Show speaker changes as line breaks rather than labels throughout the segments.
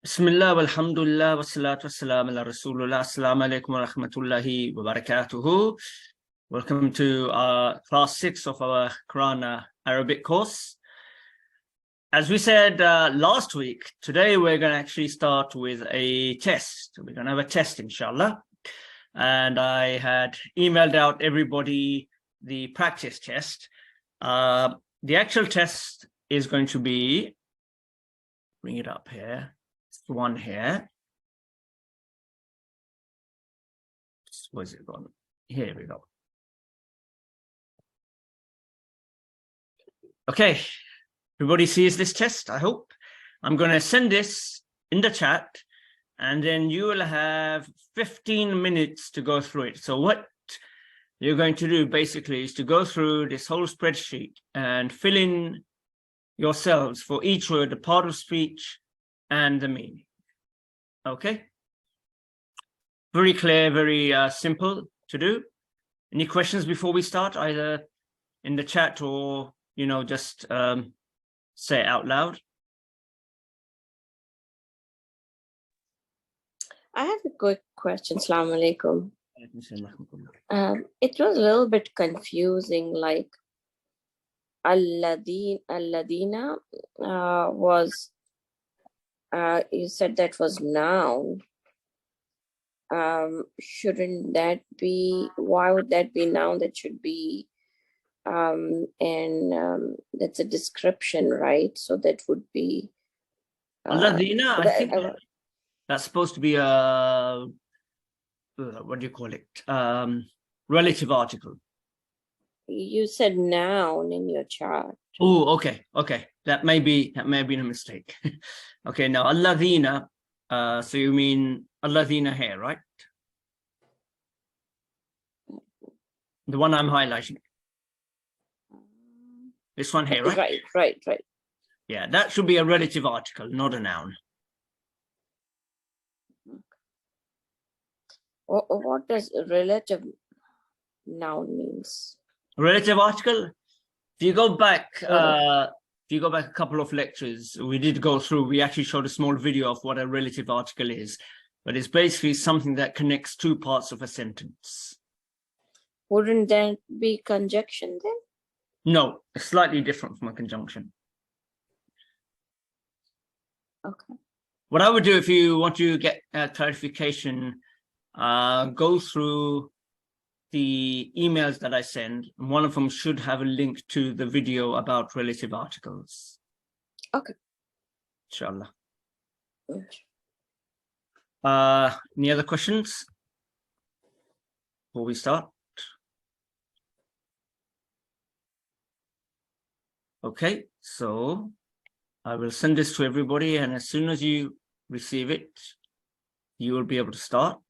Bismillah, walhamdulillah, wassalatu wassalam ala rasulullah. Assalamu alaikum wa rahmatullahi wa barakatuhu. Welcome to class 6 of our Quran Arabic course. As we said last week, today we're going to actually start with a test. We're going to have a test, inshallah. And I had emailed out everybody the practice test. The actual test is going to be, bring it up here. One here. Where's it gone? Here we go. Okay, everybody sees this test, I hope. I'm going to send this in the chat, and then you will have 15 minutes to go through it. So what you're going to do basically is to go through this whole spreadsheet and fill in yourselves for each word, the part of speech and the meaning. Okay, very clear, very simple to do. Any questions before we start, either in the chat or just say it out loud?
I have a quick question. Assalamu alaikum. It was a little bit confusing, like Alladina was, you said that was noun. Shouldn't that be, why would that be noun? That should be, and that's a description, right? So that would be
Alladina, I think that's supposed to be a, what do you call it? Relative article.
You said noun in your chart.
Oh, okay. That may be a mistake. Okay, now Alladina, so you mean Alladina here, right? The one I'm highlighting. This one here, right?
Right.
Yeah, that should be a relative article, not a noun.
What does relative noun means?
Relative article. If you go back, a couple of lectures, we did go through. We actually showed a small video of what a relative article is, but it's basically something that connects two parts of a sentence.
Wouldn't that be conjunction then?
No, it's slightly different from a conjunction.
Okay.
What I would do if you want to get clarification, go through the emails that I send. One of them should have a link to the video about relative articles.
Okay.
Inshallah. Any other questions before we start? Okay, so I will send this to everybody, and as soon as you receive it, you will be able to start.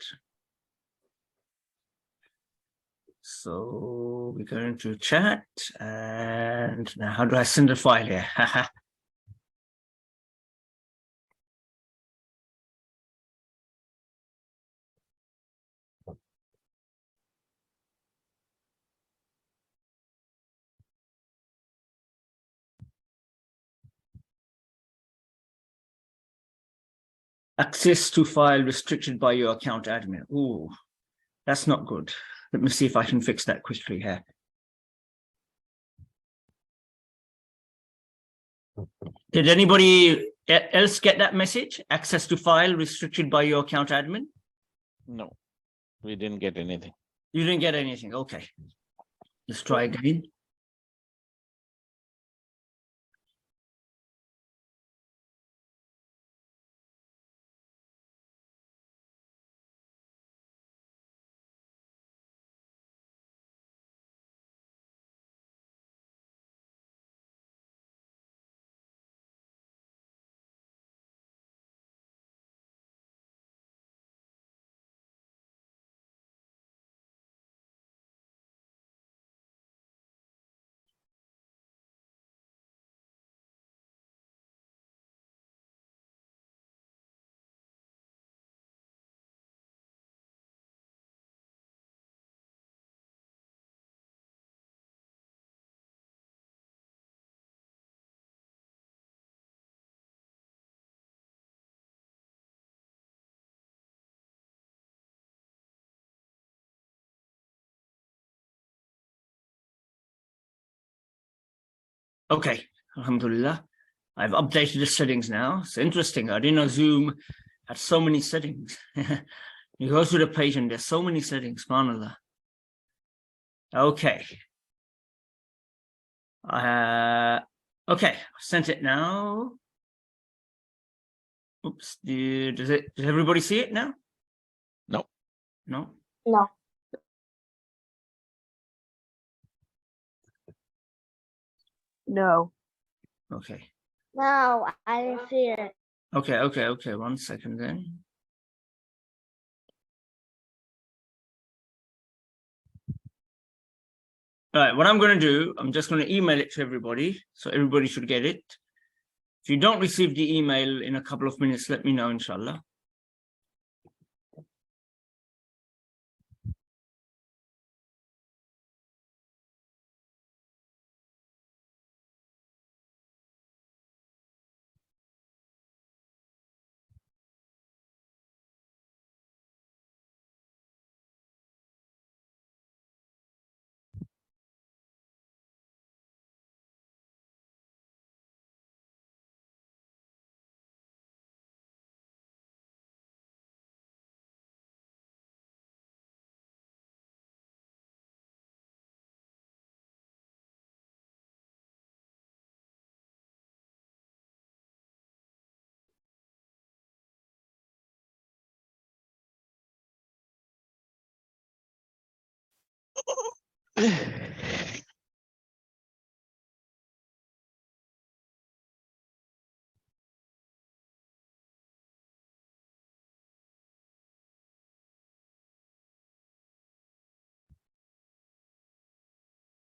So we're going to chat, and now how do I send the file here? Access to file restricted by your account admin. Ooh, that's not good. Let me see if I can fix that quickly here. Did anybody else get that message? Access to file restricted by your account admin?
No, we didn't get anything.
You didn't get anything. Okay. Let's try again. Okay, Alhamdulillah. I've updated the settings now. It's interesting. I didn't know Zoom had so many settings. You go through the page and there's so many settings, subhanAllah. Okay. Okay, sent it now. Oops, does everybody see it now?
No.
No?
No. No.
Okay.
No, I didn't see it.
Okay. 1 second then. All right, what I'm going to do, I'm just going to email it to everybody. So everybody should get it. If you don't receive the email in a couple of minutes, let me know, inshallah.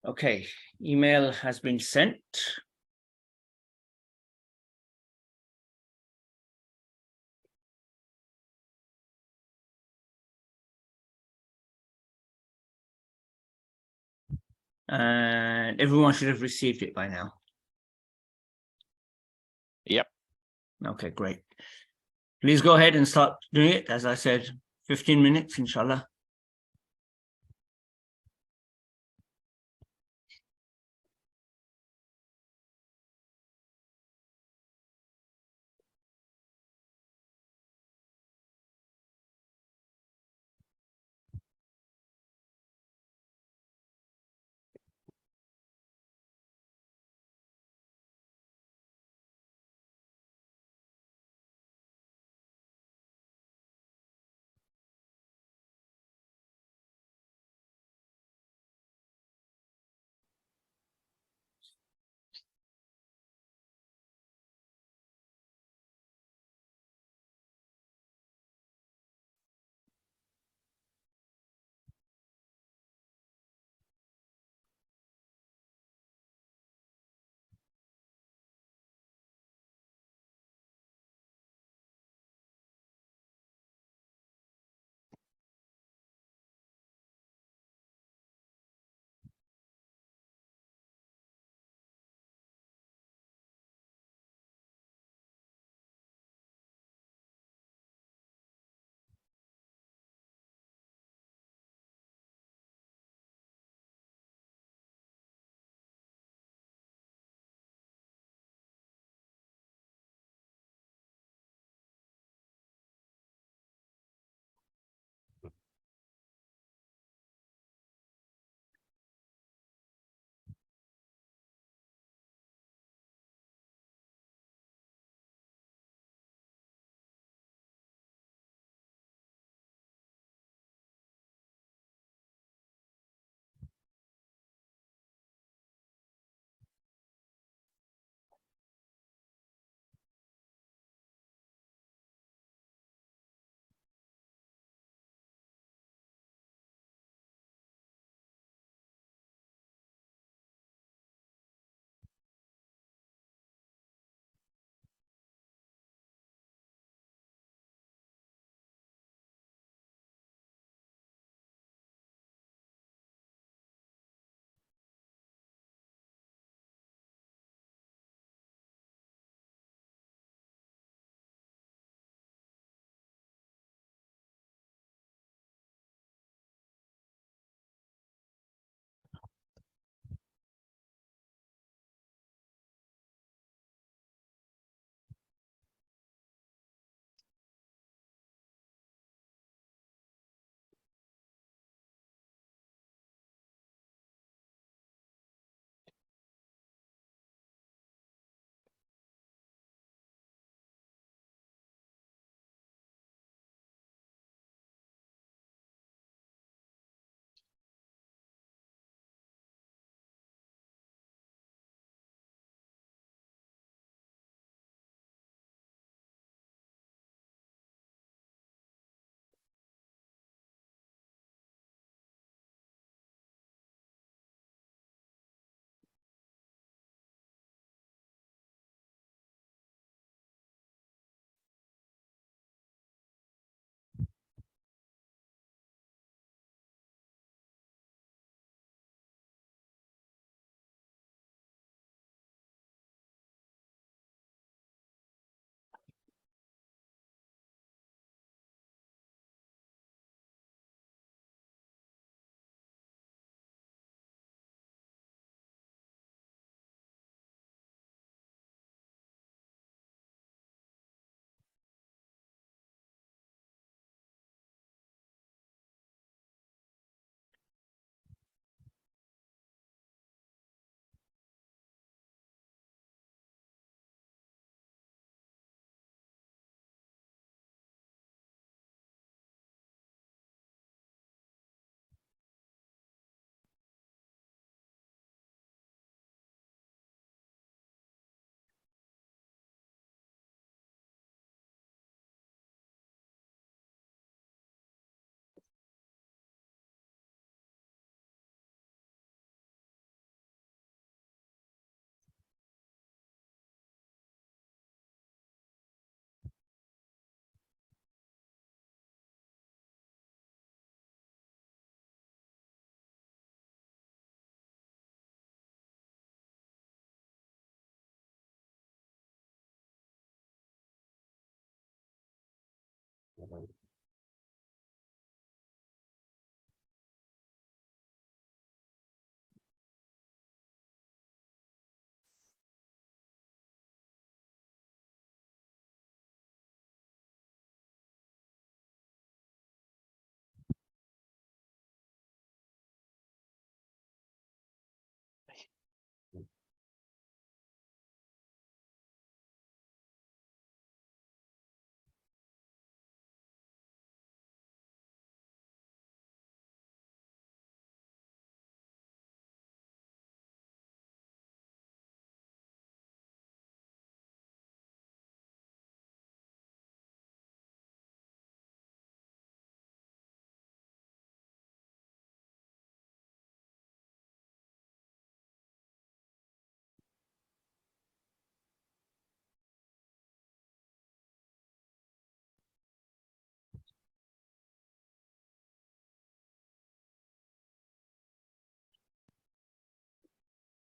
Okay, email has been sent. And everyone should have received it by now.
Yep.
Okay, great. Please go ahead and start doing it. As I said, 15 minutes, inshallah.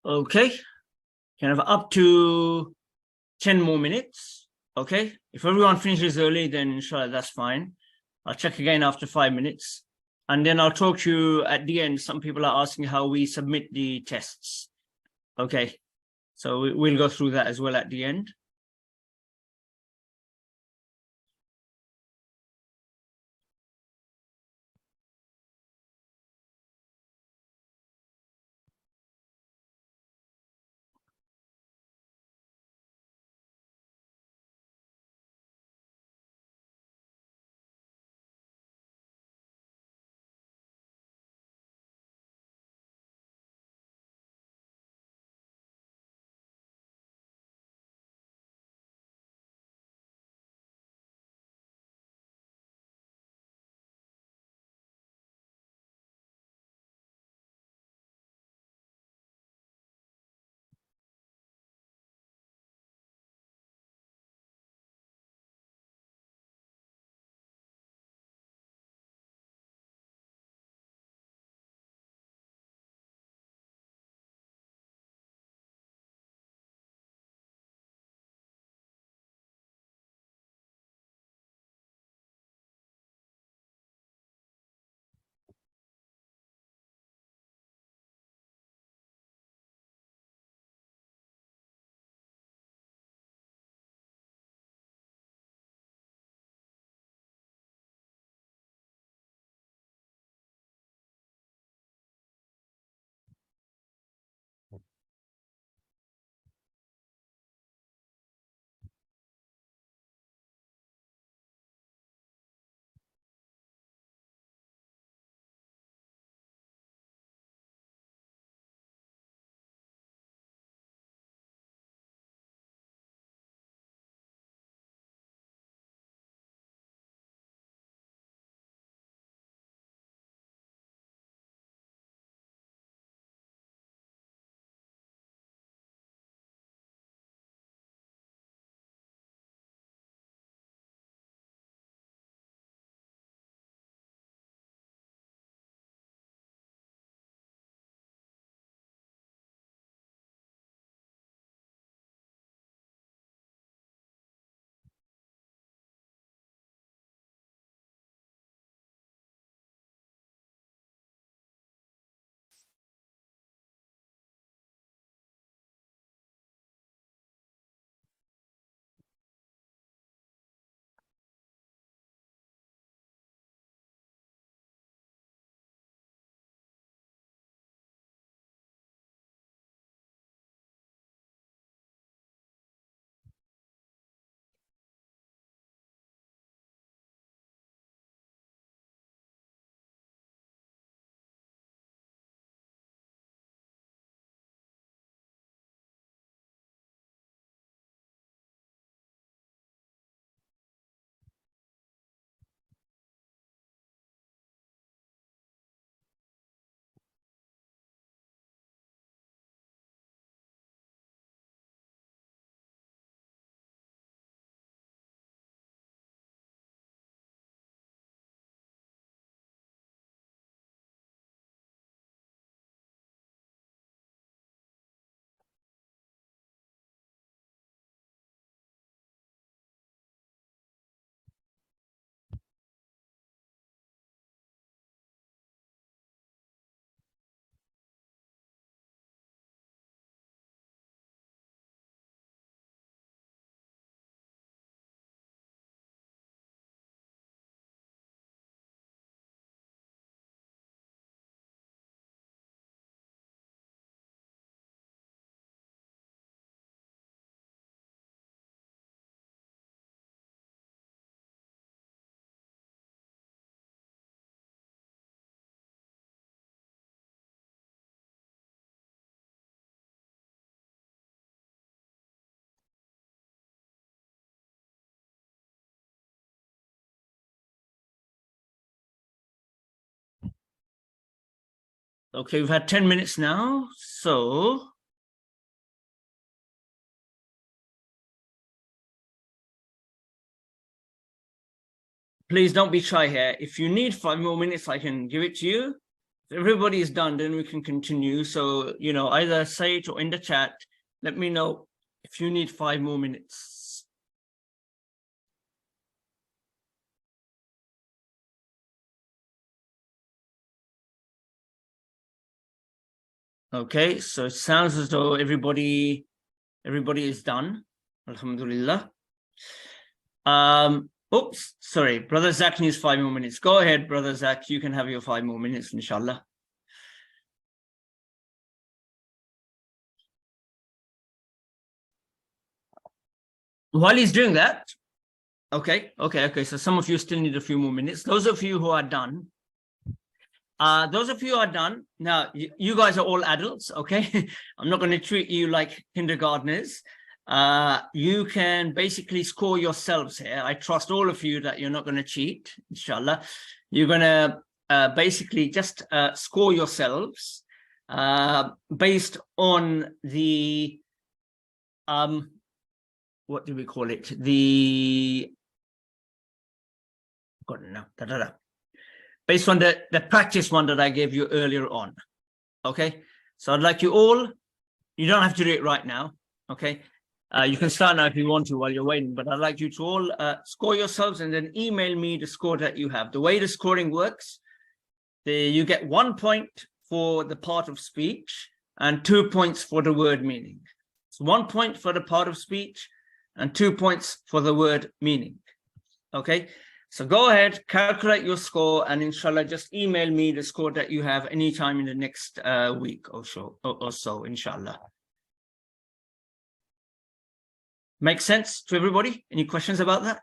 Okay, kind of up to 10 more minutes. Okay, if everyone finishes early, then inshallah, that's fine. I'll check again after 5 minutes. And then I'll talk to you at the end. Some people are asking how we submit the tests. Okay, so we'll go through that as well at the end. Okay, we've had 10 minutes now, so please don't be shy here. If you need 5 more minutes, I can give it to you. If everybody is done, then we can continue. So, you know, either say it or in the chat, let me know if you need 5 more minutes. Okay, so it sounds as though everybody is done. Alhamdulillah. Oops, sorry, Brother Zach needs 5 more minutes. Go ahead, Brother Zach, you can have your 5 more minutes, inshallah. While he's doing that, okay, so some of you still need a few more minutes. Those of you who are done, now you guys are all adults, okay? I'm not going to treat you like kindergartners. You can basically score yourselves here. I trust all of you that you're not going to cheat, inshallah. You're going to basically just score yourselves based on the what do we call it? Based on the practice one that I gave you earlier on. Okay, so I'd like you all, you don't have to do it right now, okay? You can start now if you want to while you're waiting, but I'd like you to all score yourselves and then email me the score that you have. The way the scoring works, you get 1 point for the part of speech and 2 points for the word meaning. So 1 point for the part of speech and 2 points for the word meaning. Okay, so go ahead, calculate your score, and inshallah, just email me the score that you have anytime in the next week or so, inshallah. Make sense to everybody? Any questions about that?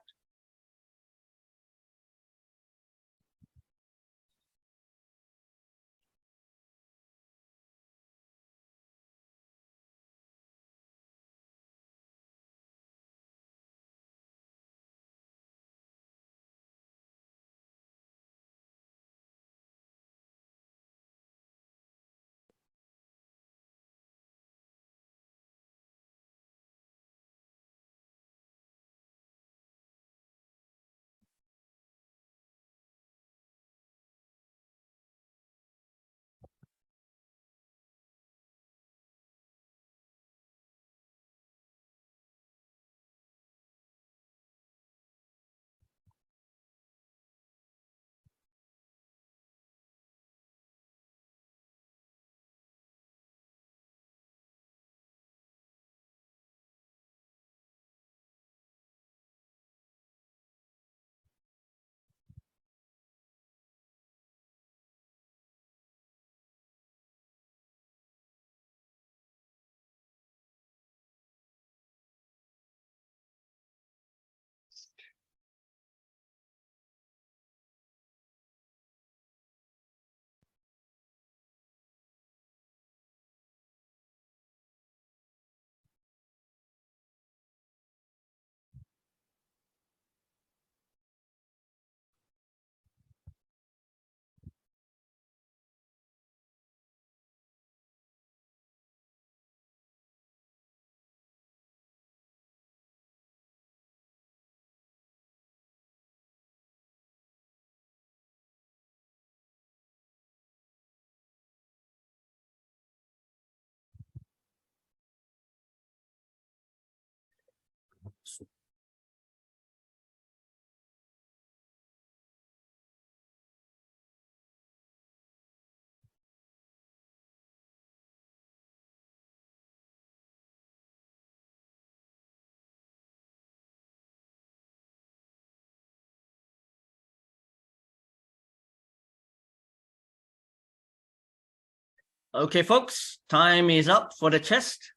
Okay, folks, time is up for the test.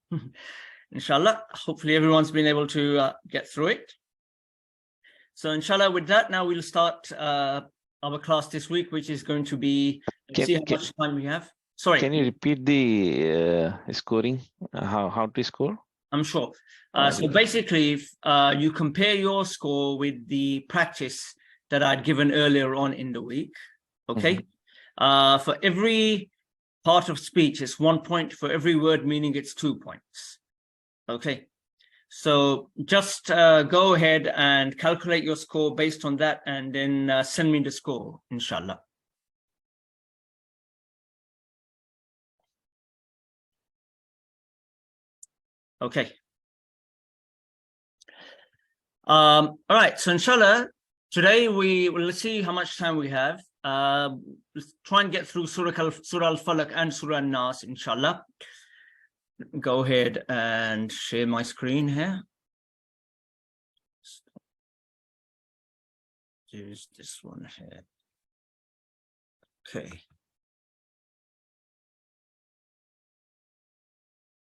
Inshallah, hopefully everyone's been able to get through it. So inshallah, with that, now we'll start our class this week, which is going to be, let's see how much time we have. Sorry.
Can you repeat the scoring? How to score?
I'm sure. So basically, you compare your score with the practice that I'd given earlier on in the week. Okay. For every part of speech. It's 1 point for every word, meaning it's 2 points. Okay. So just go ahead and calculate your score based on that, and then send me the score, inshallah. Okay. All right. So inshallah, today let's see how much time we have. Let's try and get through Surah Al-Falaq and Surah An-Nas, inshallah. Go ahead and share my screen here. Use this one here. Okay.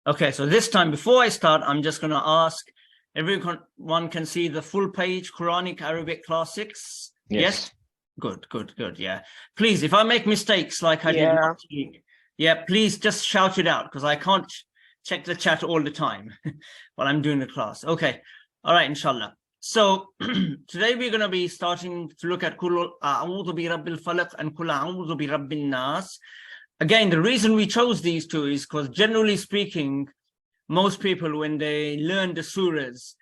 Okay, so this time, before I start, I'm just going to ask everyone can see the full page, Quranic Arabic Classics. Yes? Good. Yeah. Please, if I make mistakes like I did last week, please just shout it out, because I can't check the chat all the time while I'm doing the class. Okay. All right, inshallah. So today we're going to be starting to look at Qul A'udhu bi Rabbil Falaq and Qul A'udhu bi Rabbin Nas. Again, the reason we chose these two is because generally speaking, most people, when they learn the surahs,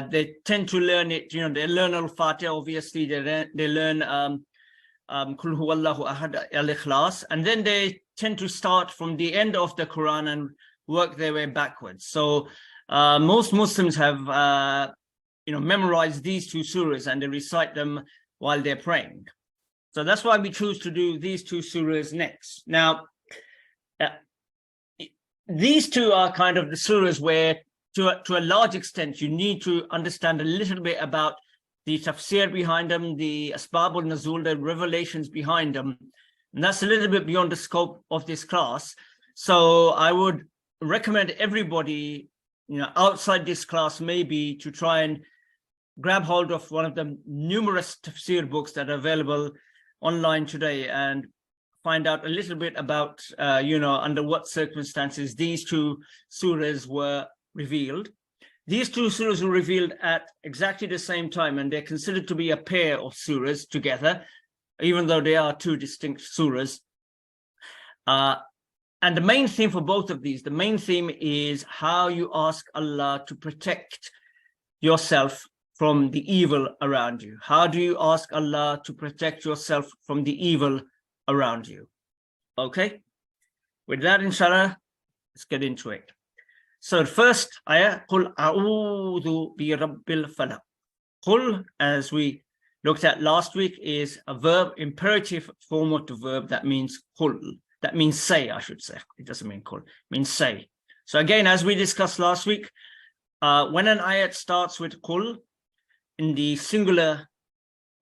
they tend to learn it, they learn Al-Fatiha, obviously, they learn Qul Huwallahu Ahad, Al-Ikhlas, and then they tend to start from the end of the Quran and work their way backwards. So most Muslims have, memorized these two surahs and they recite them while they're praying. So that's why we choose to do these two surahs next. Now, these two are kind of the surahs where, to a large extent, you need to understand a little bit about the tafsir behind them, the asbab al-nuzul, the revelations behind them. And that's a little bit beyond the scope of this class. So I would recommend everybody, outside this class, maybe to try and grab hold of one of the numerous tafsir books that are available online today and find out a little bit about, under what circumstances these two surahs were revealed. These two surahs were revealed at exactly the same time, and they're considered to be a pair of surahs together, even though they are two distinct surahs. And the main theme for both of these, the main theme is how you ask Allah to protect yourself from the evil around you. How do you ask Allah to protect yourself from the evil around you? Okay, with that, inshallah, let's get into it. So the first ayah, Qul A'udhu bi Rabbil Falaq. Qul, as we looked at last week, is a verb, imperative form of the verb that means Qul. That means say, I should say. It doesn't mean Qul, it means say. So again, as we discussed last week, when an ayat starts with Qul, in the singular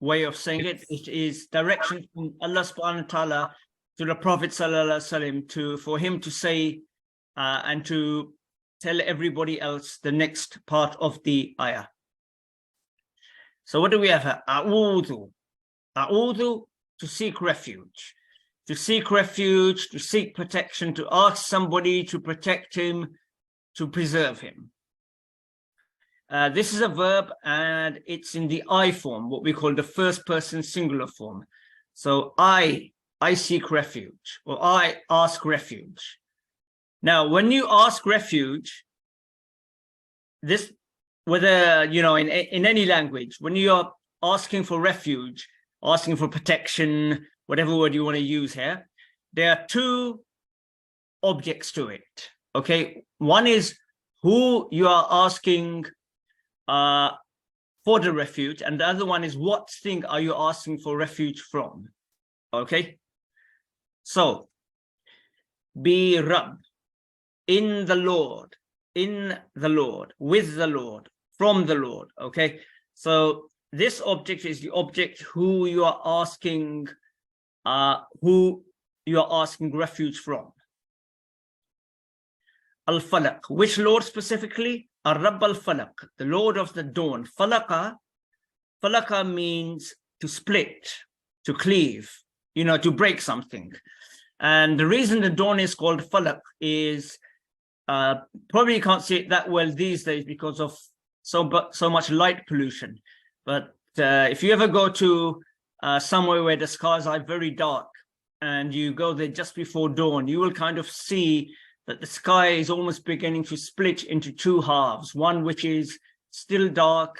way of saying it, it is direction from Allah subhanahu wa ta'ala to the Prophet sallallahu alaihi wasallam for him to say and to tell everybody else the next part of the ayah. So what do we have here? A'udhu. A'udhu, to seek refuge. To seek refuge, to seek protection, to ask somebody to protect him, to preserve him. This is a verb, and it's in the I form, what we call the first person singular form. So I seek refuge, or I ask refuge. Now, when you ask refuge, this, whether, in any language, when you are asking for refuge, asking for protection, whatever word you want to use here, there are two objects to it, okay? One is who you are asking for the refuge, and the other one is what thing are you asking for refuge from, okay? So, be Rabb, in the Lord, with the Lord, from the Lord, okay? So this object is the object who you are asking refuge from. Al-Falaq, which Lord specifically? Ar-Rabb al-Falaq, the Lord of the dawn. Falaqa means to split, to cleave, to break something. And the reason the dawn is called Falaq is probably you can't see it that well these days because of so much light pollution. But if you ever go to somewhere where the skies are very dark, and you go there just before dawn, you will kind of see that the sky is almost beginning to split into two halves, one which is still dark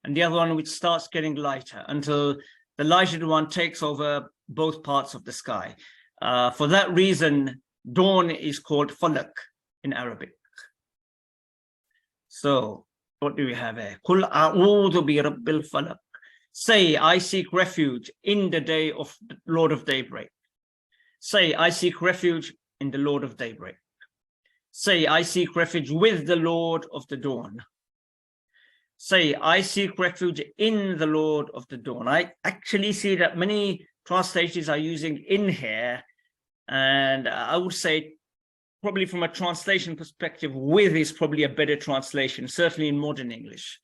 and the other one which starts getting lighter until the lighted one takes over both parts of the sky. For that reason, dawn is called falak in Arabic. So what do we have here? Qul a'udhu bi rabbil falak. Say, I seek refuge in the day of the Lord of Daybreak. Say, I seek refuge in the Lord of Daybreak. Say, I seek refuge with the Lord of the Dawn. Say, I seek refuge in the Lord of the Dawn. I actually see that many translators are using in here, and I would say probably from a translation perspective, with is probably a better translation, certainly in modern English.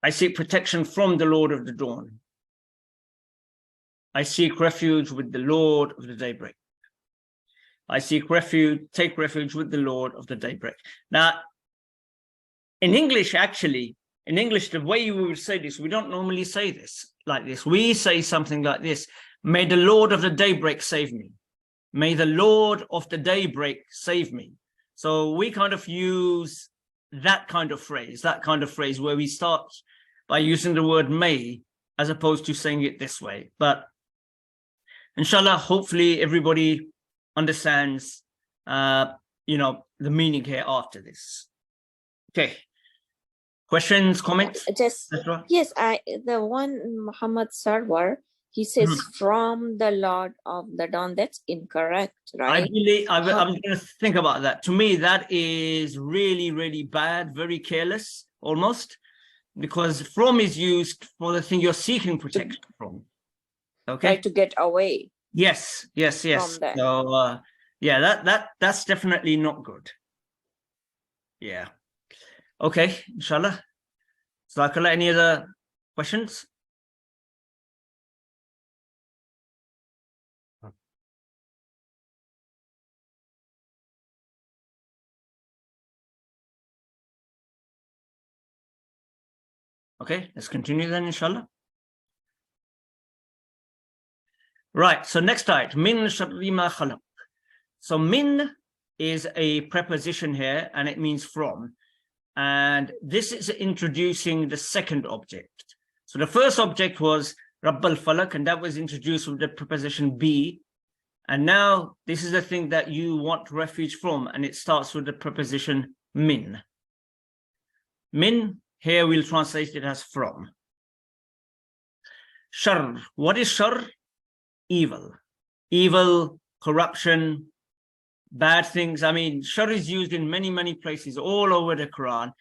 I seek protection from the Lord of the Dawn. I seek refuge with the Lord of the Daybreak. I seek refuge, take refuge with the Lord of the Daybreak. Now, in English, actually, in English, the way we would say this, we don't normally say this like this. We say something like this: may the Lord of the Daybreak save me. May the Lord of the Daybreak save me. So we kind of use that kind of phrase where we start by using the word may as opposed to saying it this way. But inshallah, hopefully everybody understands, the meaning here after this. Okay. Questions, comments?
Just, yes, the one Muhammad Sarwar, he says from the Lord of the Dawn. That's incorrect, right?
I believe I'm going to think about that. To me, that is really, really bad, very careless, almost, because from is used for the thing you're seeking protection from. Okay.
Try to get away.
Yes.
From that.
So yeah, that's definitely not good. Yeah. Okay, inshallah. Jazakallah, any other questions? Okay, let's continue then, inshallah. Right, so next ayat, min sharri ma khalaq. So min is a preposition here, and it means from. And this is introducing the second object. So the first object was Rabb al-Falak, and that was introduced with the preposition be. And now this is the thing that you want refuge from, and it starts with the preposition min. Min, here we'll translate it as from. Shar, what is shar? Evil. Evil, corruption, bad things. I mean, shar is used in many, many places all over the Quran,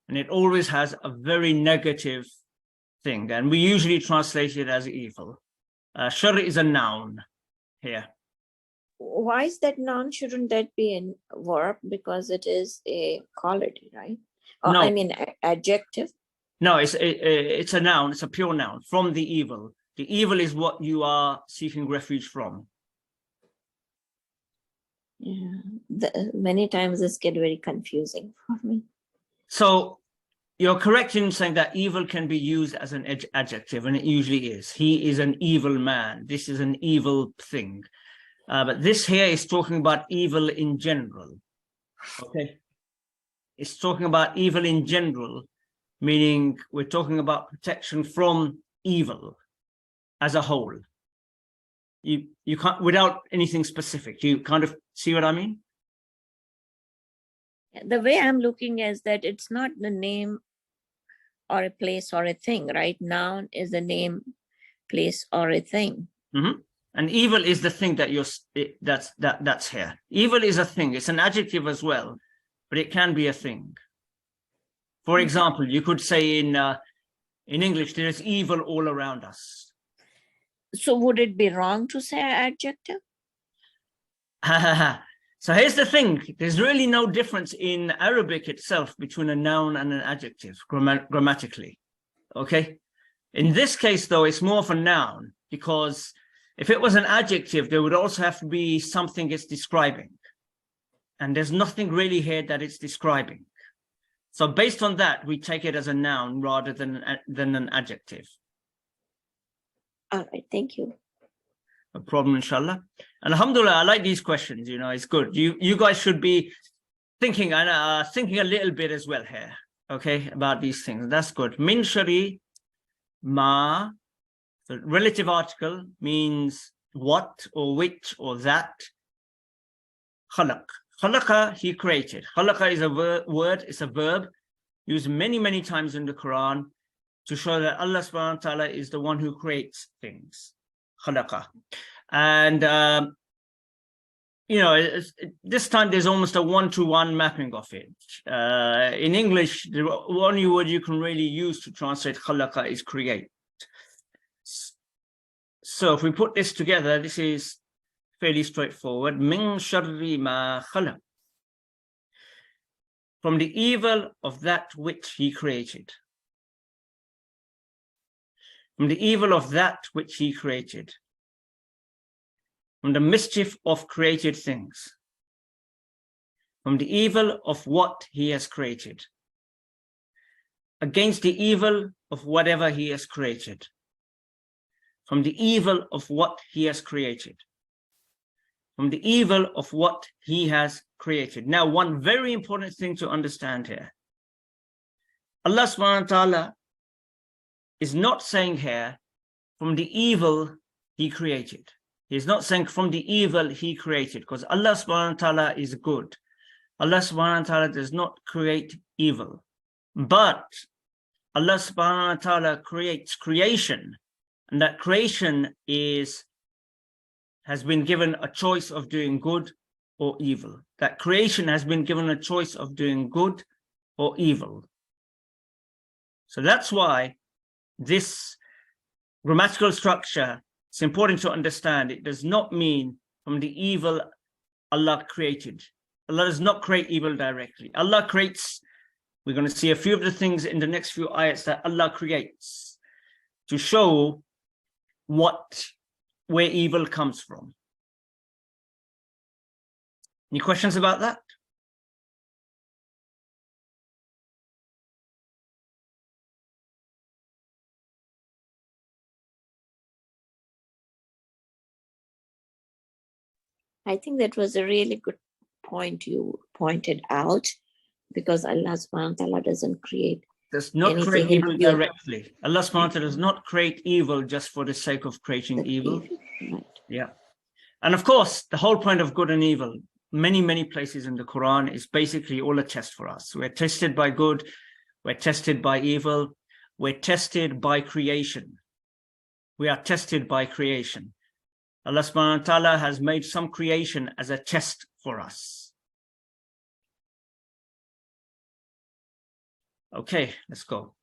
and it always has a very negative thing. And we usually translate it as evil. Shar is a noun here.
Why is that noun? Shouldn't that be a verb? Because it is a quality, right?
No.
I mean, adjective.
No, it's a noun. It's a pure noun. From the evil. The evil is what you are seeking refuge from.
Yeah, many times this get very confusing for me.
So you're correct in saying that evil can be used as an adjective, and it usually is. He is an evil man. This is an evil thing. But this here is talking about evil in general. Okay. It's talking about evil in general, meaning we're talking about protection from evil as a whole. You can't, without anything specific, you kind of see what I mean?
The way I'm looking is that it's not the name or a place or a thing, right? Noun is the name, place, or a thing.
Mm-hmm. And evil is the thing that that's here. Evil is a thing. It's an adjective as well, but it can be a thing. For example, you could say in English, there is evil all around us.
So would it be wrong to say adjective?
So here's the thing. There's really no difference in Arabic itself between a noun and an adjective grammatically. Okay. In this case, though, it's more of a noun, because if it was an adjective, there would also have to be something it's describing. And there's nothing really here that it's describing. So based on that, we take it as a noun rather than an adjective.
All right, thank you.
a problem, inshallah. And alhamdulillah, I like these questions, you know, it's good. You guys should be thinking and thinking a little bit as well here, okay, about these things. That's good. Min shari ma, the relative article means what or which or that. Khalaq. Khalaqa, he created. Khalaqa is a word, it's a verb used many, many times in the Quran to show that Allah subhanahu wa ta'ala is the one who creates things. Khalaqa. And, you know, this time there's almost a one-to-one mapping of it. In English, the only word you can really use to translate khalaqa is create. So if we put this together, this is fairly straightforward. Min sharri ma khalaq. From the evil of that which he created. From the evil of that which he created. From the mischief of created things. From the evil of what he has created. Against the evil of whatever he has created. From the evil of what he has created. From the evil of what he has created. Now, one very important thing to understand here. Allah subhanahu wa ta'ala is not saying here from the evil he created. He's not saying from the evil he created, because Allah subhanahu wa ta'ala is good. Allah subhanahu wa ta'ala does not create evil. But Allah subhanahu wa ta'ala creates creation, and that creation has been given a choice of doing good or evil. That creation has been given a choice of doing good or evil. So that's why this grammatical structure, it's important to understand. It does not mean from the evil Allah created. Allah does not create evil directly. Allah creates, we're going to see a few of the things in the next few ayats that Allah creates to show where evil comes from. Any questions about that?
I think that was a really good point you pointed out, because Allah subhanahu wa ta'ala doesn't create.
Does not create
anything
evil directly. Allah subhanahu wa ta'ala does not create evil just for the sake of creating evil.
Right.
Yeah. And of course, the whole point of good and evil, many, many places in the Quran, is basically all a test for us. We're tested by good, we're tested by evil, we're tested by creation. We are tested by creation. Allah subhanahu wa ta'ala has made some creation as a test for us. Okay, let's go.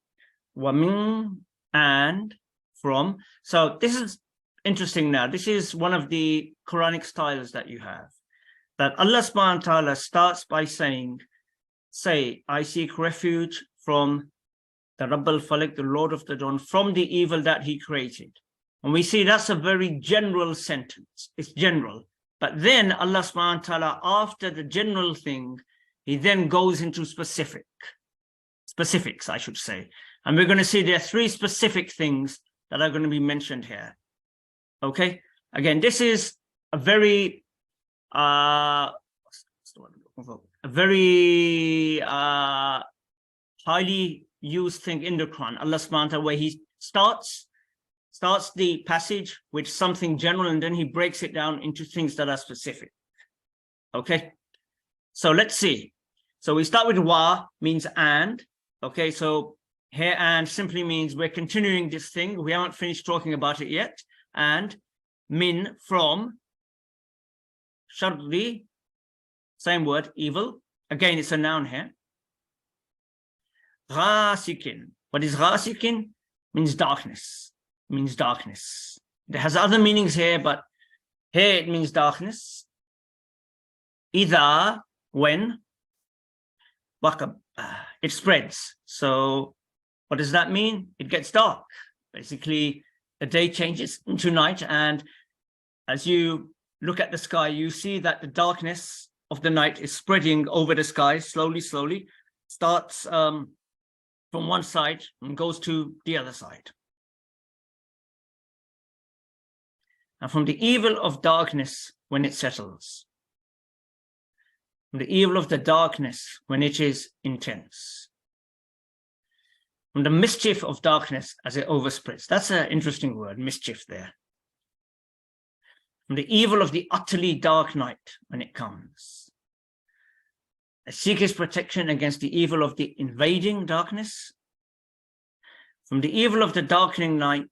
Wamin, and from. So this is interesting now. This is one of the Quranic styles that you have. That Allah subhanahu wa ta'ala starts by saying, I seek refuge from the Rabb al-Falaq, the Lord of the Dawn, from the evil that he created. And we see that's a very general sentence. It's general. But then Allah subhanahu wa ta'ala, after the general thing, he then goes into specifics, I should say. And we're going to see there are three specific things that are going to be mentioned here. Okay. Again, this is a very, highly used thing in the Quran. Allah subhanahu wa ta'ala, where he starts the passage with something general, and then he breaks it down into things that are specific. Okay, so let's see. So we start with wa, means and. Okay, so here and simply means we're continuing this thing. We haven't finished talking about it yet. And min, from. Sharri, same word, evil. Again, it's a noun here. Ghasikin. What is ghasikin? Means darkness. Means darkness. It has other meanings here, but here it means darkness. Idha, when, waqab, it spreads. So what does that mean? It gets dark. Basically, the day changes into night, and as you look at the sky, you see that the darkness of the night is spreading over the sky slowly, starts from one side and goes to the other side. and from the evil of darkness when it settles, from the evil of the darkness when it is intense, from the mischief of darkness as it overspreads. That's an interesting word, mischief there. From the evil of the utterly dark night when it comes. I seek his protection against the evil of the invading darkness, from the evil of the darkening night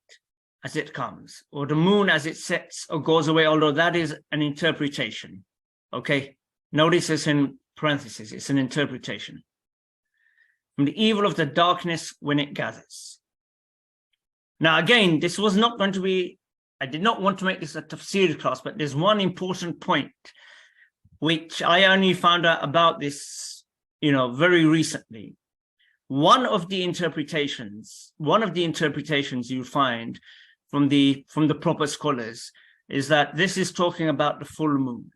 as it comes, or the moon as it sets or goes away, although that is an interpretation, okay? Notice it's in parentheses, it's an interpretation. From the evil of the darkness when it gathers. Now, again, this was not going to be, I did not want to make this a tafsir class, but there's one important point which I only found out about this, very recently. One of the interpretations you find from the proper scholars is that this is talking about the full moon.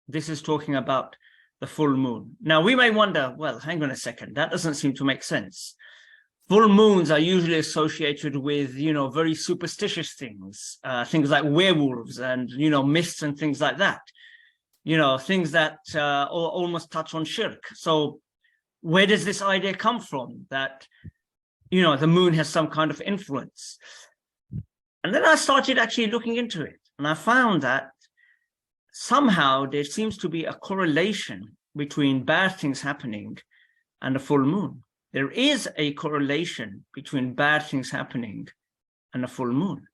This is talking about the full moon. Now, we may wonder, well, hang on a second, that doesn't seem to make sense. Full moons are usually associated with, very superstitious things, things like werewolves and, mists and things like that. Things that almost touch on shirk. So where does this idea come from that, the moon has some kind of influence? And then I started actually looking into it, and I found that somehow there seems to be a correlation between bad things happening and the full moon. There is a correlation between bad things happening and the full moon.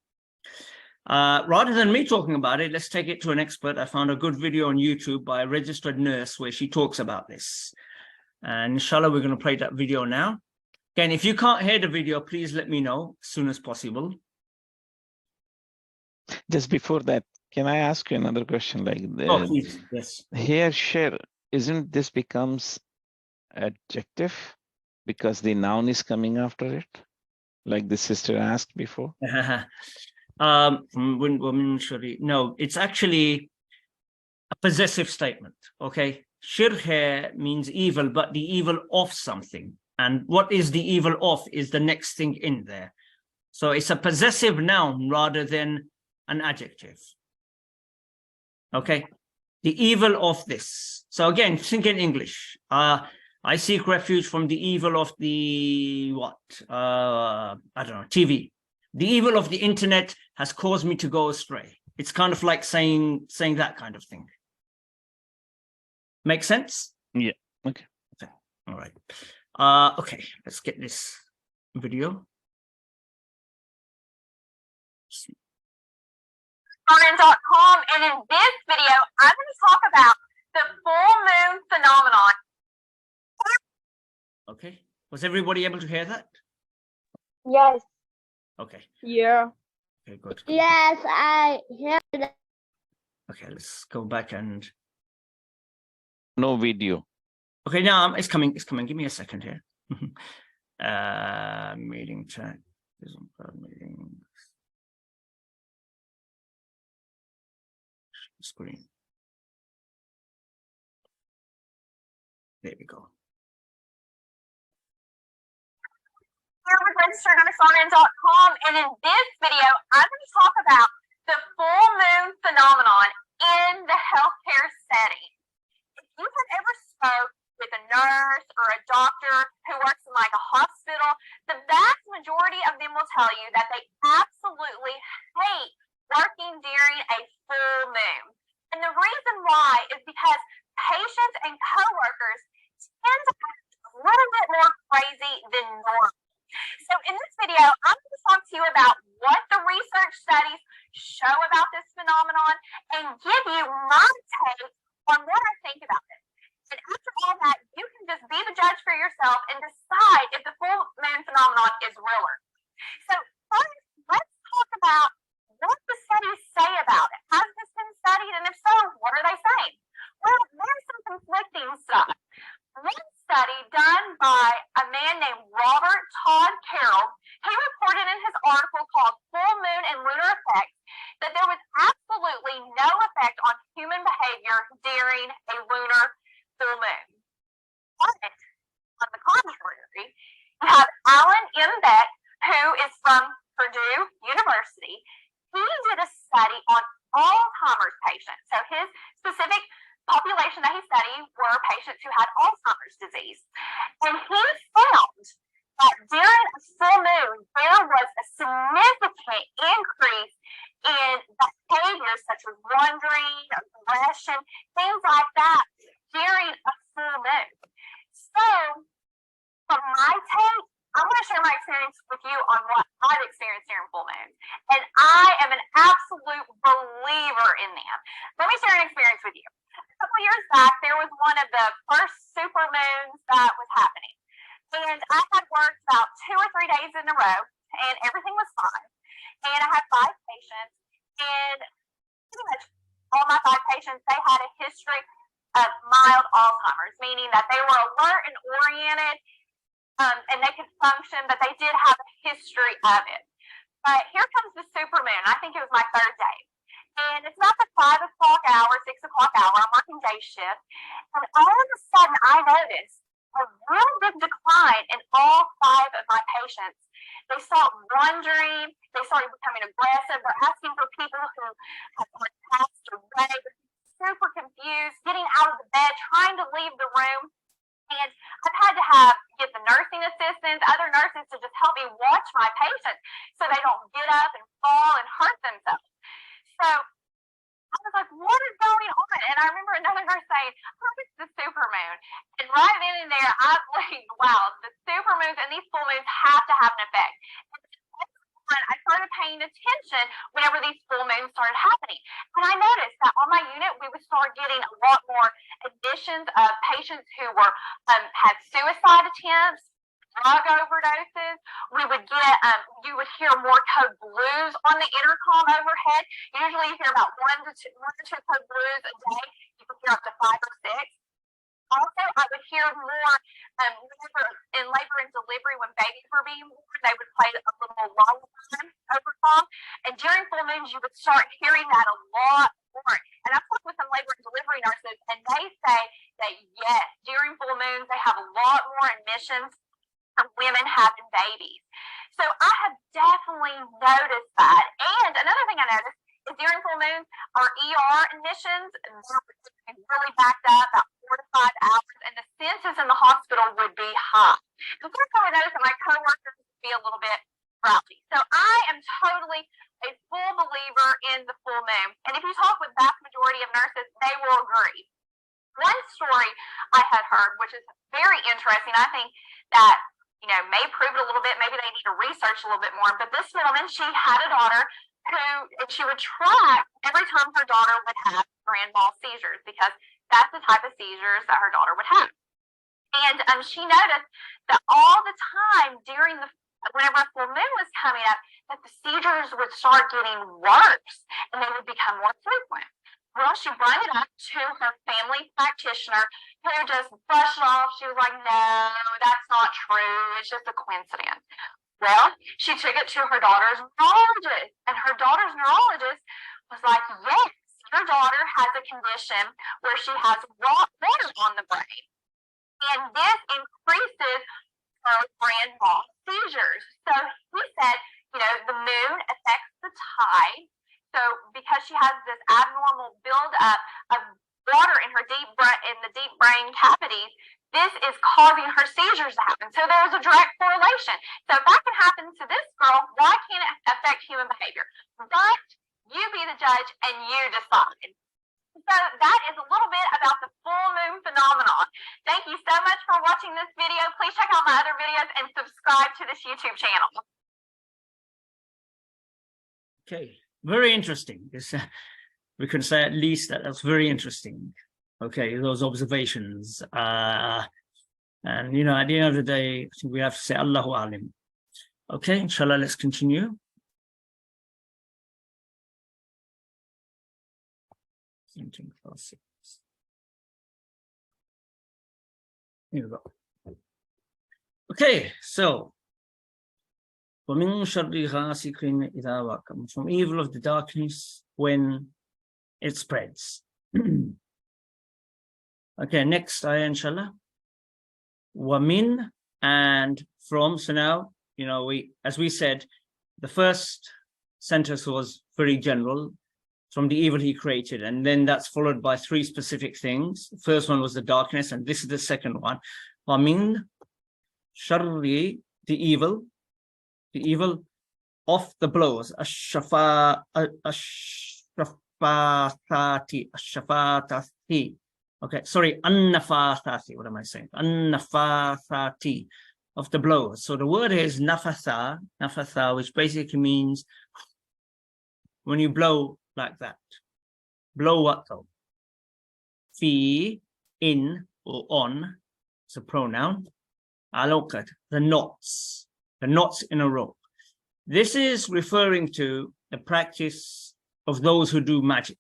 Rather than me talking about it, let's take it to an expert. I found a good video on YouTube by a registered nurse where she talks about this. And inshallah, we're going to play that video now. Again, if you can't hear the video, please let me know as soon as possible.
Just before that, can I ask you another question? Like,
Oh, please. Yes.
here, share, isn't this becomes adjective because the noun is coming after it? Like the sister asked before?
No, it's actually a possessive statement, okay? Shir here means evil, but the evil of something. And what is the evil of is the next thing in there. So it's a possessive noun rather than an adjective. Okay, the evil of this. So again, think in English. I seek refuge from the evil of the what? I don't know, TV. The evil of the internet has caused me to go astray. It's kind of like saying that kind of thing. Make sense?
Yeah. Okay.
All right. Okay, let's get this video.
Science.com, and in this video, I'm going to talk about the full moon phenomenon.
Okay, was everybody able to hear that?
Yes.
Okay.
Yeah.
Okay, good.
Yes, I hear that.
Okay, let's go back and.
No video.
Okay, now it's coming. It's coming. Give me a second here. Meeting chat. Meeting. Screen. There we go.
Here with registered on Science.com, and in this video, I'm going to talk about the full moon phenomenon in the healthcare setting. If you have ever spoke with a nurse or a doctor who works in like a hospital, the vast majority of them will tell you that they absolutely hate working during a full moon. And the reason why is because patients and coworkers tend to act a little bit more crazy than normal. So in this video, I'm going to talk to you about what the research studies show about this phenomenon and give you my take on what I think about it. And after all that, you can just be the judge for yourself and decide if the full moon phenomenon is real. So first, let's talk about what the studies say about it. Has this been studied? And if so, what are they saying? Well, there's some conflicting stuff. One study done by a man named Robert Todd Carroll, he reported in his article called Full Moon and Lunar Effects that there was absolutely no effect on human behavior during a lunar full moon. But on the contrary, you have Alan M. Beck, who is from Purdue University. He did a study on experience with you on what I've experienced during full moons. And I am an absolute believer in them. Let me share an experience with you. A couple of years back, there was one of the first super moons that was happening. And I had worked about 2 or 3 days in a row, and everything was fine. And I had 5 patients, and pretty much all my 5 patients, they had a history of mild Alzheimer's, meaning that they were alert and oriented, and they could function, but they did have a history of it. But here comes the super moon. I think it was my 3rd day. And it's about the 5 o'clock hour, 6 o'clock hour. I'm working day shift. And all of a sudden, I noticed a really big decline in all 5 of my patients. They started wandering. They started becoming aggressive. They're asking for people who have passed away. They're super confused, getting out of the bed, trying to leave the room. And I've had to get the nursing assistants, other nurses to just help me watch my patients so they don't get up and fall and hurt themselves. So I was like, what is going on? And I remember another nurse saying, oh, it's the super moon. And right then and there, I believed, wow, the super moons and these full moons have to have an effect. And I started paying attention whenever these full moons started happening. And I noticed that on my unit, we would start getting a lot more admissions of patients who were had suicide attempts, drug overdoses. We would get, you would hear more code blues on the intercom overhead. Usually you hear about 1 to 2 code blues a day. You could hear up to 5 or 6. Also, I would hear more in labor and delivery when babies were being born. They would play a little lullaby over song. And during full moons, you would start hearing that a lot more. And I've worked with some labor and delivery nurses, and they say that, yes, during full moons, they have a lot more admissions of women having babies. So I have definitely noticed that. And another thing I noticed is during full moons, our ER admissions were really backed up about 4 to 5 hours, and the census in the hospital would be high. And first I noticed that my coworkers would be a little bit rowdy. So I am totally a full believer in the full moon. And if you talk with the vast majority of nurses, they will agree. One story I had heard, which is very interesting, I think that may prove it a little bit. Maybe they need to research a little bit more. But this woman, she had a daughter and she would track every time her daughter would have grand mal seizures, because that's the type of seizures that her daughter would have. And she noticed that all the time whenever full moon was coming up, that the seizures would start getting worse and they would become more frequent. Well, she brought it up to her family practitioner, who just brushed it off. She was like, no, that's not true. It's just a coincidence. Well, she took it to her daughter's neurologist, and her daughter's neurologist was like, yes, your daughter has a condition where she has water on the brain, and this increases her grand mal seizures. So he said, the moon affects the tide. So because she has this abnormal buildup of water in the deep brain cavities, this is causing her seizures to happen. So there's a direct correlation. So if that can happen to this girl, why can't it affect human behavior? But you be the judge and you decide. So that is a little bit about the full moon phenomenon. Thank you so much for watching this video. Please check out my other videos and subscribe to this YouTube channel.
Okay, very interesting. We can say at least that's very interesting. Okay, those observations. And at the end of the day, I think we have to say Allahu Alim. Okay, inshallah, let's continue. Here we go. Okay, so from evil of the darkness when it spreads. Okay, next ayah, inshallah. Wamin, and from. So now, as we said, the first sentence was very general, from the evil he created, and then that's followed by 3 specific things. The first one was the darkness, and this is the second one. Wamin sharri, the evil of the blows. Ash-shafatati. Okay, sorry, an-nafathati. What am I saying? An-nafathati. of the blowers. So the word is nafatha, which basically means when you blow like that. Blow what though? Fi, in, or on. It's a pronoun. Alokat, the knots in a rope. This is referring to the practice of those who do magic.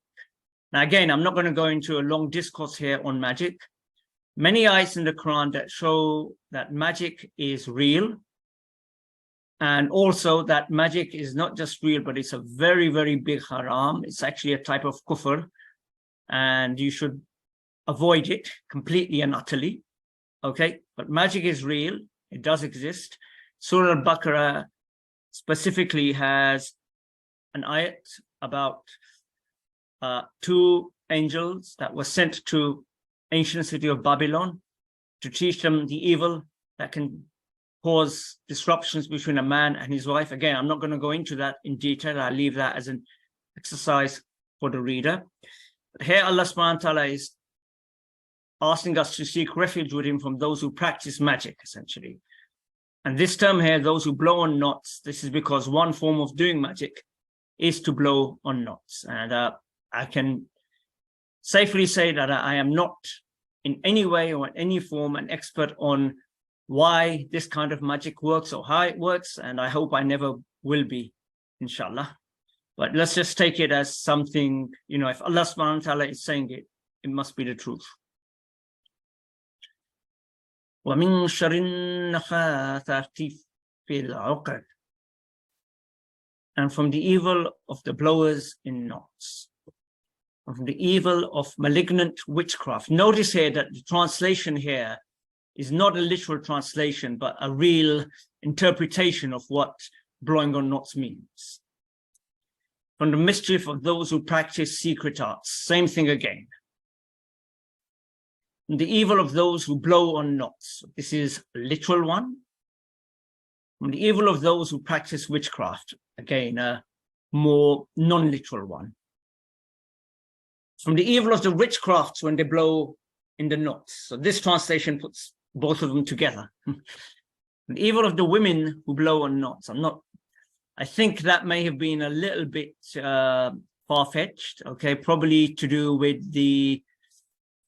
Now, again, I'm not going to go into a long discourse here on magic. Many ayats in the Quran that show that magic is real, and also that magic is not just real, but it's a very, very big haram. It's actually a type of kufr, and you should avoid it completely and utterly. Okay, but magic is real. It does exist. Surah Al-Baqarah specifically has an ayat about 2 angels that were sent to ancient city of Babylon to teach them the evil that can cause disruptions between a man and his wife. Again, I'm not going to go into that in detail. I'll leave that as an exercise for the reader. But here Allah subhanahu wa ta'ala is asking us to seek refuge with him from those who practice magic, essentially. And this term here, those who blow on knots, this is because one form of doing magic is to blow on knots. And I can safely say that I am not in any way or in any form an expert on why this kind of magic works or how it works, and I hope I never will be, inshallah. But let's just take it as something, you know, if Allah subhanahu wa ta'ala is saying it, it must be the truth. وَمِن شَرِّ النَّفَّاثَاتِ فِي الْعُقَدِ, and from the evil of the blowers in knots, from the evil of malignant witchcraft. Notice here that the translation here is not a literal translation, but a real interpretation of what blowing on knots means. From the mischief of those who practice secret arts, same thing again. From the evil of those who blow on knots, this is a literal one. From the evil of those who practice witchcraft, again, a more non-literal one. From the evil of the witchcrafts when they blow in the knots. So this translation puts both of them together. The evil of the women who blow on knots. I think that may have been a little bit far-fetched, okay, probably to do with the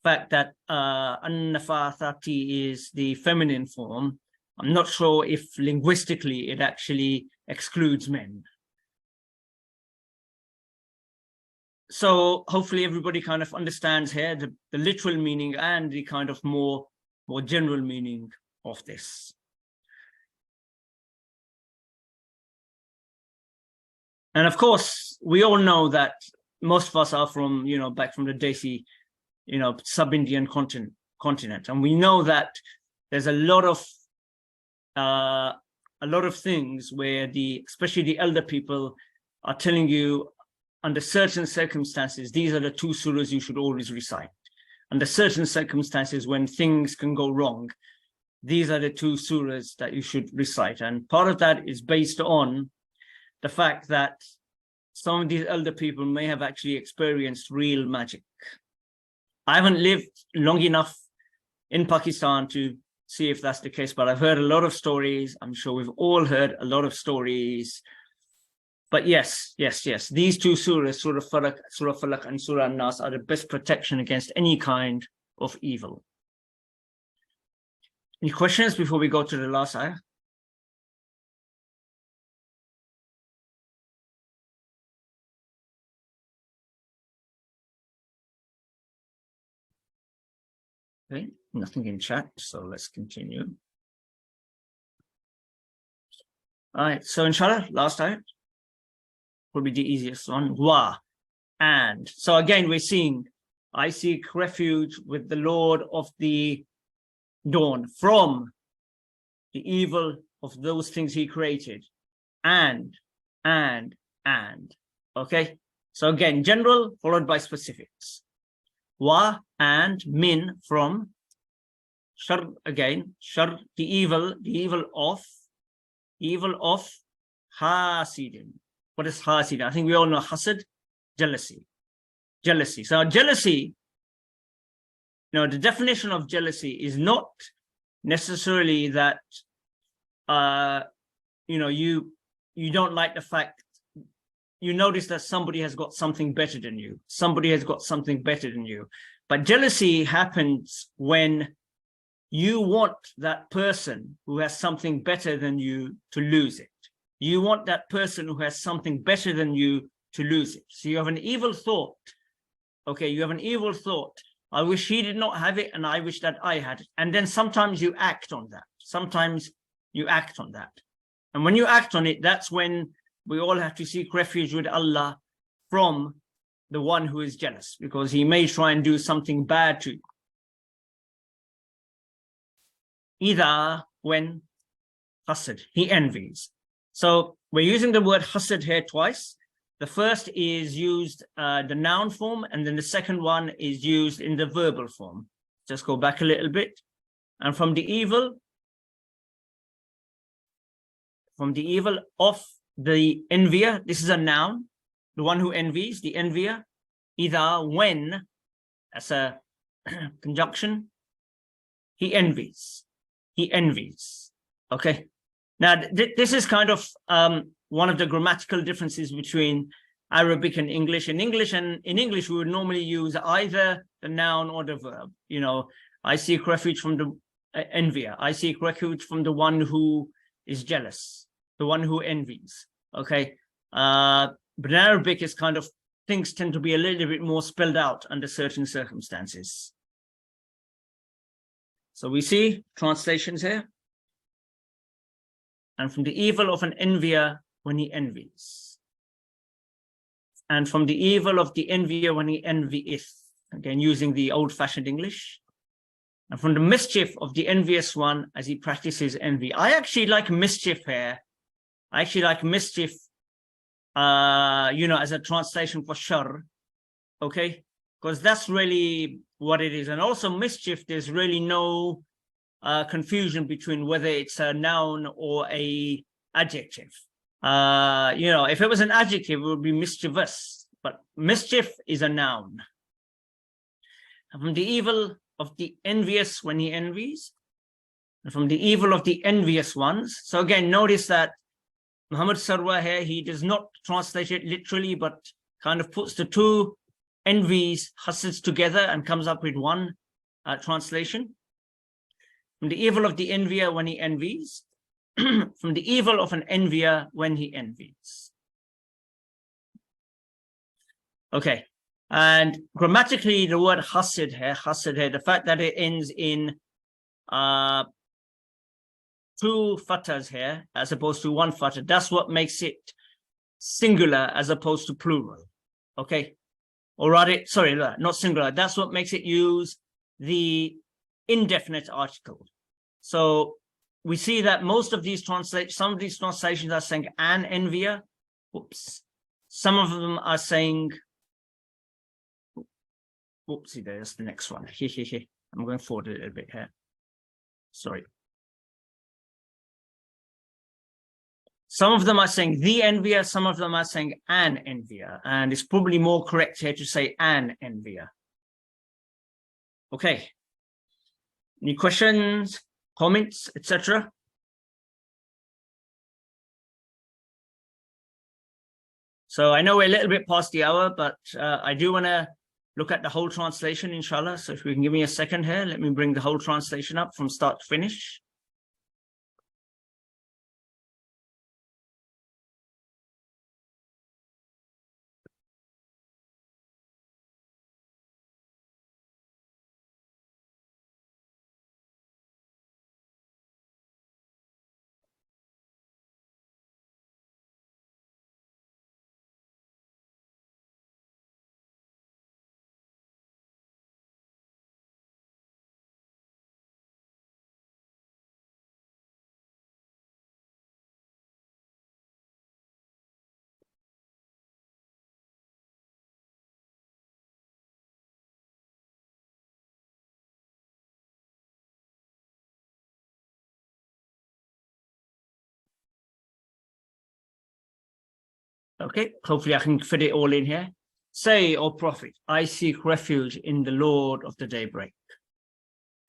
fact that an-nafathati is the feminine form. I'm not sure if linguistically it actually excludes men. So hopefully everybody kind of understands here the literal meaning and the kind of more general meaning of this. And of course, we all know that most of us are from, you know, back from the Desi, you know, sub-Indian continent. And we know that there's a lot of things where especially the elder people are telling you, under certain circumstances, these are the 2 surahs you should always recite. Under certain circumstances, when things can go wrong, these are the 2 surahs that you should recite. And part of that is based on the fact that some of these elder people may have actually experienced real magic. I haven't lived long enough in Pakistan to see if that's the case, but I've heard a lot of stories. I'm sure we've all heard a lot of stories. But yes, these 2 surahs, Surah Falaq and Surah An-Nas, are the best protection against any kind of evil. Any questions before we go to the last ayah? Okay, nothing in chat, so let's continue. All right, so inshallah, last ayah. Will be the easiest one. Wa, and. So again, we're seeing, I seek refuge with the Lord of the dawn from the evil of those things he created. And. Okay, so again, general followed by specifics. Wa, and, min, from. Shar, again, shar, the evil of hasidin. What is hasid? I think we all know hasad, jealousy. So jealousy, you know, the definition of jealousy is not necessarily that you don't like the fact, you notice that somebody has got something better than you. Somebody has got something better than you. But jealousy happens when you want that person who has something better than you to lose it. You want that person who has something better than you to lose it. So you have an evil thought. Okay, you have an evil thought. I wish he did not have it, and I wish that I had it. And then sometimes you act on that. Sometimes you act on that. And when you act on it, that's when we all have to seek refuge with Allah from the one who is jealous, because he may try and do something bad to you. Either when hasad, he envies. So we're using the word hasad here twice. The first is used the noun form, and then the second one is used in the verbal form. Just go back a little bit. And from the evil of the envier, this is a noun, the one who envies, the envier, either when, as a conjunction, he envies. He envies. Okay. Now, this is kind of one of the grammatical differences between Arabic and English. In English, we would normally use either the noun or the verb. You know, I seek refuge from the envier. I seek refuge from the one who is jealous, the one who envies. Okay. But in Arabic, is kind of, things tend to be a little bit more spelled out under certain circumstances. So we see translations here. And from the evil of an envier when he envies. And from the evil of the envier when he envieth. Again, using the old-fashioned English. And from the mischief of the envious one as he practices envy. I actually like mischief here. I actually like mischief, as a translation for shar. Okay? Because that's really what it is. And also mischief, there's really no confusion between whether it's a noun or a adjective. If it was an adjective, it would be mischievous, but mischief is a noun. And from the evil of the envious when he envies, and from the evil of the envious ones. So again, notice that Muhammad Sarwar here, he does not translate it literally, but kind of puts the two envies, hasads together and comes up with one translation. From the evil of the envier when he envies, from the evil of an envier when he envies. Okay, and grammatically, the word hasad here, the fact that it ends in two fathas here, as opposed to one fatha, that's what makes it singular as opposed to plural. Okay, or rather, sorry, not singular. That's what makes it use the indefinite article. So we see that most of these some of these translations are saying an envier. Whoops. Some of them are saying, whoopsie, there's the next one. I'm going forward a little bit here. Sorry. Some of them are saying the envier, some of them are saying an envier, and it's probably more correct here to say an envier. Okay. Any questions, comments, etc.? So I know we're a little bit past the hour, but I do want to look at the whole translation, inshallah. So if we can give me a second here, let me bring the whole translation up from start to finish. Okay, hopefully I can fit it all in here. Say, O Prophet, I seek refuge in the Lord of the daybreak,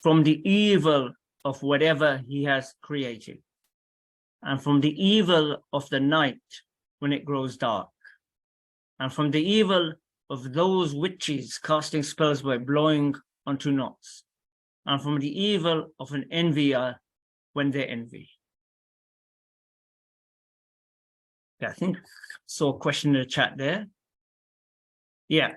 from the evil of whatever he has created, and from the evil of the night when it grows dark, and from the evil of those witches casting spells by blowing onto knots, and from the evil of an envier when they envy. Yeah, I think I saw a question in the chat there. Yeah,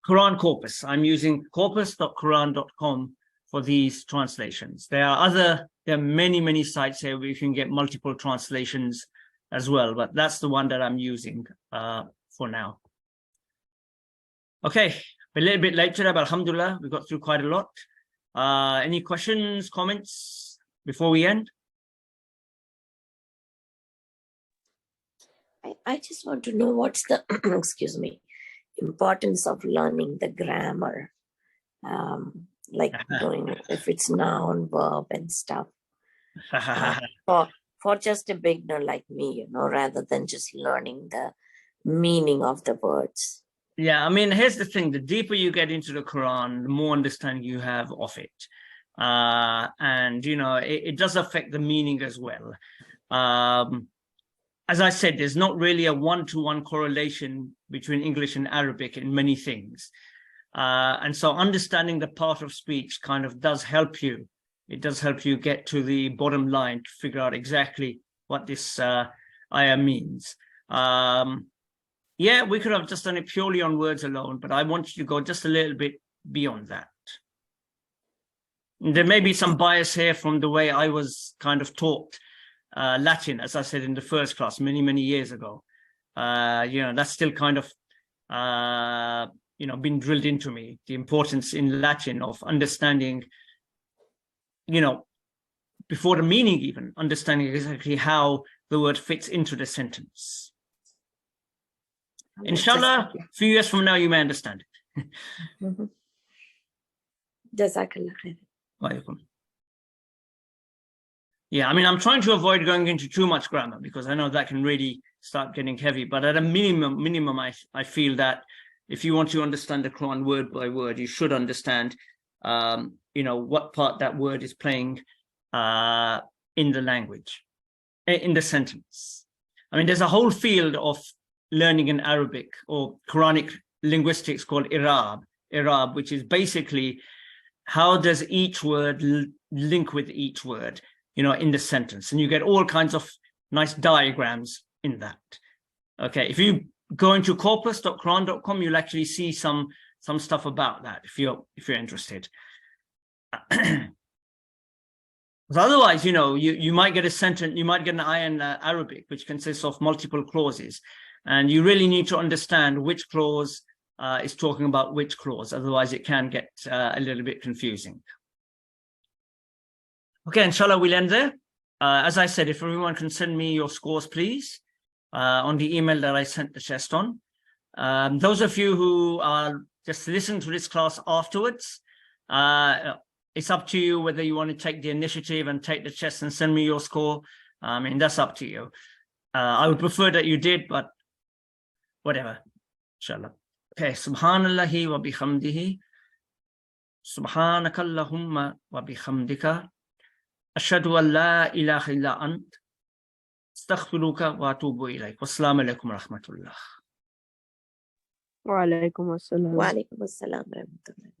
Quran Corpus. I'm using corpus.quran.com for these translations. There are many sites here where you can get multiple translations as well, but that's the one that I'm using for now. Okay, a little bit late today, but alhamdulillah, we got through quite a lot. Any questions, comments before we end?
I just want to know what's the, excuse me, importance of learning the grammar, like doing if it's noun, verb, and stuff. For just a beginner like me, rather than just learning the meaning of the words.
Yeah, I mean, here's the thing: the deeper you get into the Quran, the more understanding you have of it, and it does affect the meaning as well. As I said, there's not really a one-to-one correlation between English and Arabic in many things. And so understanding the part of speech kind of does help you. It does help you get to the bottom line to figure out exactly what this ayah means. Yeah, we could have just done it purely on words alone, but I want you to go just a little bit beyond that. There may be some bias here from the way I was kind of taught Latin, as I said in the first class many years ago. That's still kind of been drilled into me, the importance in Latin of understanding, before the meaning even, understanding exactly how the word fits into the sentence. Inshallah, a few years from now you may understand it.
Jazakallah khair.
Yeah, I mean, I'm trying to avoid going into too much grammar because I know that can really start getting heavy. But at a minimum, I feel that if you want to understand the Quran word by word, you should understand, what part that word is playing in the language, in the sentence. I mean, there's a whole field of learning in Arabic or Quranic linguistics called I'rab, which is basically how does each word link with each word, in the sentence, and you get all kinds of nice diagrams in that. Okay, if you go into corpus.quran.com, you'll actually see some stuff about that if you're interested. Because otherwise, you might get a sentence, you might get an ayah in Arabic which consists of multiple clauses, and you really need to understand which clause is talking about which clause. Otherwise, it can get a little bit confusing. Okay, inshallah, we'll end there. As I said, if everyone can send me your scores, please, on the email that I sent the test on. Those of you who are just listening to this class afterwards, it's up to you whether you want to take the initiative and take the test and send me your score. I mean, that's up to you. I would prefer that you did, but whatever, inshallah. Okay, subhanallahi wa bihamdihi, subhanakallahumma wa bihamdika, ashhadu an la ilaha illa ant, astaghfiruka wa atubu ilayk. Wassalamu alaikum wa rahmatullah.
Wa alaikum assalam.
Wa alaikum assalam wa rahmatullah.